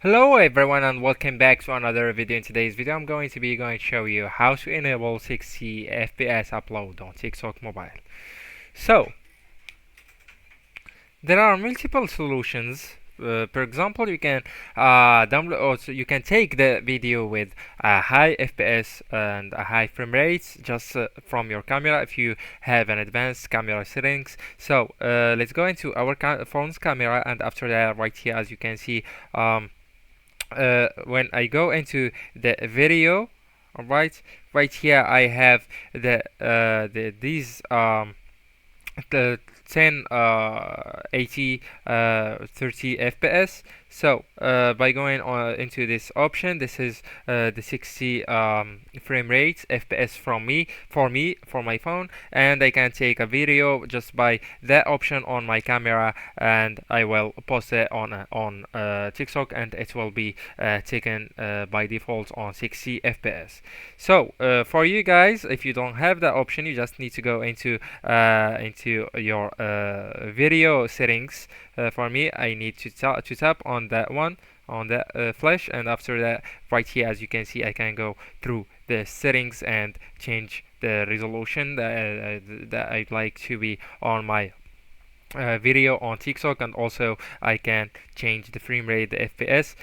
Hello everyone and welcome back to another video. In today's video I'm going to show you how to enable 60 FPS upload on TikTok mobile. So there are multiple solutions. For example, you can download, also you can take the video with a high FPS and a high frame rates just from your camera if you have an advanced camera settings. So let's go into our phone's camera, and after that, right here, as you can see, when I go into the video, all right here I have these the 10 80 30 FPS. So by going on into this option, this is the 60 frame rates FPS from me for my phone, and I can take a video just by that option on my camera, and I will post it on TikTok, and it will be taken by default on 60 FPS. So for you guys, if you don't have that option, you just need to go into your video settings. For me, I need to tap on that one, on that flash, and after that, right here, as you can see, I can go through the settings and change the resolution that I'd like to be on my video on TikTok, and also I can change the frame rate, the FPS.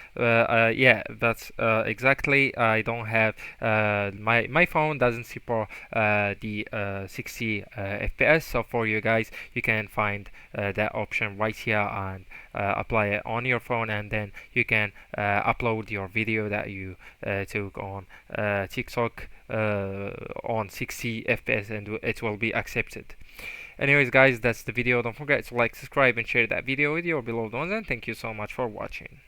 Yeah, that's exactly. I don't have my phone doesn't support the 60 FPS. So for you guys, you can find that option right here and apply it on your phone, and then you can upload your video that you took on TikTok on 60 FPS, and it will be accepted. Anyways, guys, that's the video. Don't forget to like, subscribe, and share that video with your beloved ones. And thank you so much for watching.